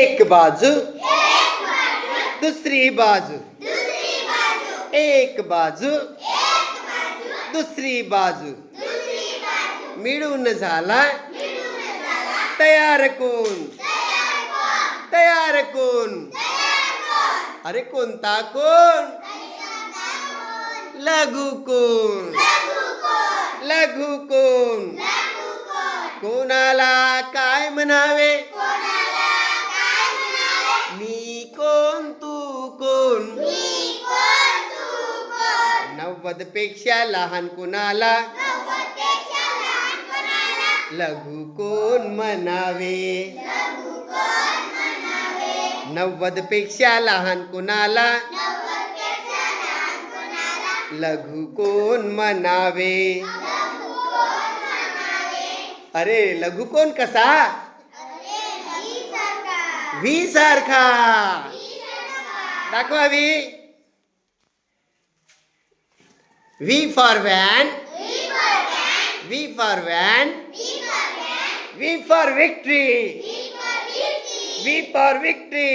एक बाजू दुसरी बाजू, एक बाजू दुसरी बाजू, मिळून झाला तयार कोण, तयार कोण, अरे कोणता कोण, लघु कोण, लघु कोण, कोणाला काय म्हणावे, मी कोण तू कोण, 90 पेक्षा लहान कोणाला, लघु कोण म्हणावे, 90 पेक्षा लहान कोणाला, लघु कोण म्हणावे. अरे लघु कोण कसा, व्ही सारखा, दाखवा V, V for van, V for van, V for victory, V for victory,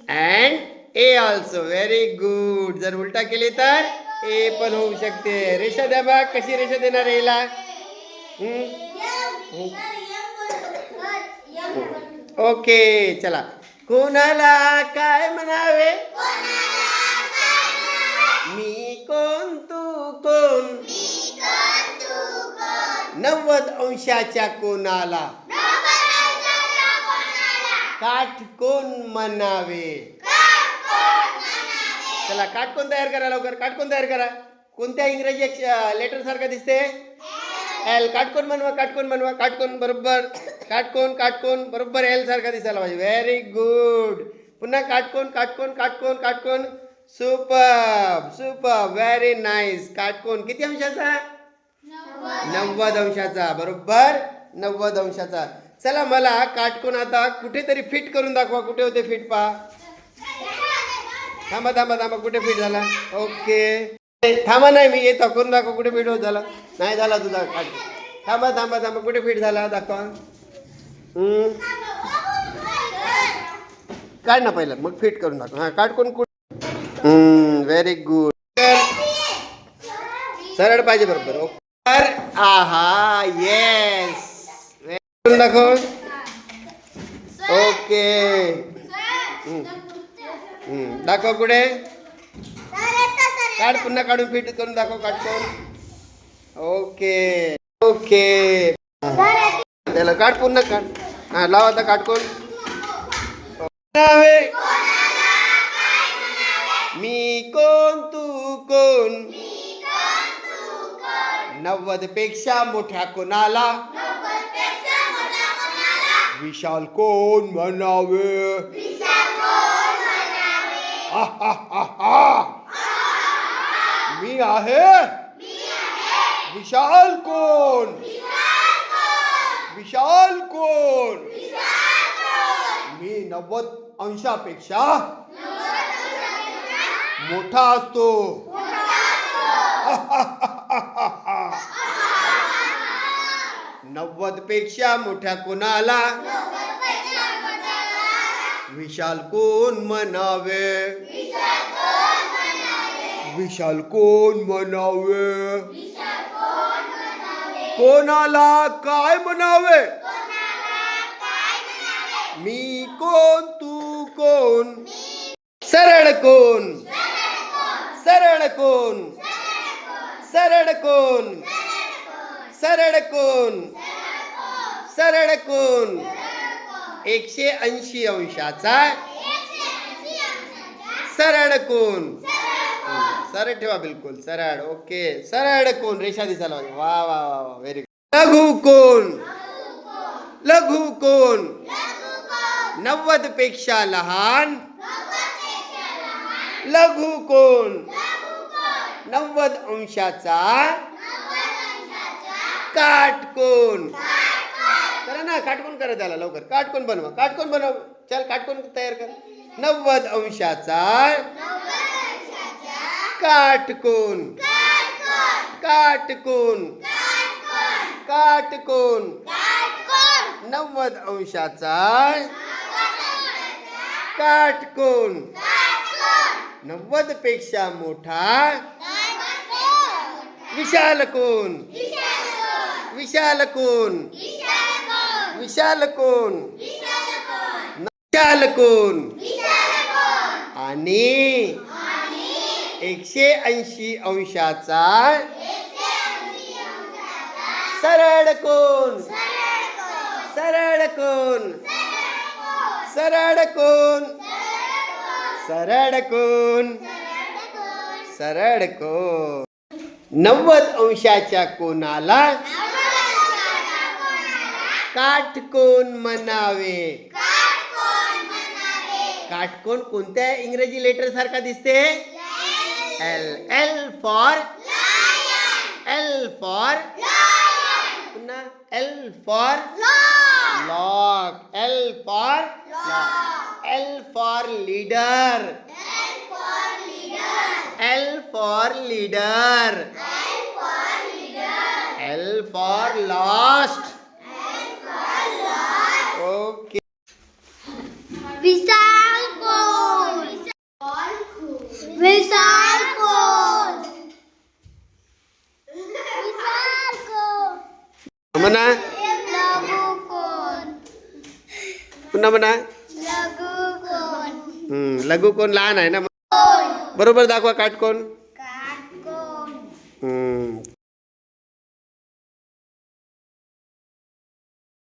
and A also. Very good. जर उलटा केली तर ए पण होऊ शकते. रेषा द्या बघ, कशी रेषा देणार याला. ओके चला. कोणाला काय म्हणावे, मी कोण तू कोण, 90 अंशाच्या कोणाला, काटकोन म्हणावे. चला काटकोन तयार करा लवकर. काटकोन तयार करा. कोणत्या इंग्रजी लेटर सारखा दिसते, एल. काटकोन बनवा, काटकोन बनवा. काटकोन बरोबर, काटकोन काटकोन बरोबर एल सारखा दिसायला पाहिजे. Very good. पुन्हा काटकोन काटकोन काटकोन काटकोन. Super super, very nice. काटकोन किती अंशाचा, 90 अंशाचा. बरोबर 90 अंशाचा. चला मला काटकोन आता कुठेतरी फिट करून दाखवा. कुठे होते फिट पहा. थांबा थांबा थांबा, कुठे फिट झाला. ओके थांबा, नाही मी येतो करून दाखवा कुठे फिट होत झाला. नाही झाला तुझा काटकोन. थांबा थांबा थांबा, कुठे फिट झाला दाखवा. काढ ना पहिलं, मग फिट करून दाखवा. हा काटकोन कुठे. Very good. सरळ पाहिजे बरोबर. ओके. आहा येस. दाखव. ओके दाखव कुठे. काढ, पुन्हा काढून फिट करून दाखव काटकोन. ओके ओके त्याला काढ, पुन्हा काढ. हा लाव आता काटकोन. मी कोण तू कोण, 90 पेक्षा मोठ्या कोणाला, विशाल कोण म्हणावे. मी आहे विशाल कोण, विशाल कोण. मी 90 अंशापेक्षा मोठा असतो. 90 पेक्षा मोठ्या कोणाला, विशाल कोण म्हणावे, विशाल कोण म्हणावे. कोणाला काय म्हणावे, मी कोण तू कोण. सरळ कोण, सरळ कोण, सरळ कोण, सरळ कोण, सरळ कोण. 180 अंशाचा सरळ कोण. सरळ ठेवा, बिलकुल सरळ. ओके सरळ कोण, रेषा दिसायला पाहिजे. वा वा वा वा, व्हेरी गुड. लघु कोण, लघु कोण, 90 पेक्षा लहान, लघु कोण, 90 अंशाचा काटकोन. करा ना, काटकोन करा त्याला लवकर. काटकोन बनवा, काटकोन बनव. चल काटकोन तयार कर. 90 अंशाचा काटकोन, काटकोन, काटकोन, 90 अंशाचा काटकोन 90 पेक्षा मोठा विशाल कोन विशाल कोन विशाल कोन विशाल कोन आणि 180 अंशाचा सरळ कोन सरळ कोन सरळ कोन सरळ कोन सरळ कोन 90 अंशाच्या कोनाला काटकोन म्हणावे. काटकोन कोणत्या इंग्रजी लेटर सारखा दिसते? L. L for L for पुन्हा L for lock L for L for leader L for leader L for lost. Okay. विशाल कोन विशाल कोन विशाल कोन म्हणा लघु कोन पुन्हा म्हणा. लघु कोन लघु कोण लहान आहे ना. कोन बरोबर दाखवा काटकोन. काटकोन हम्म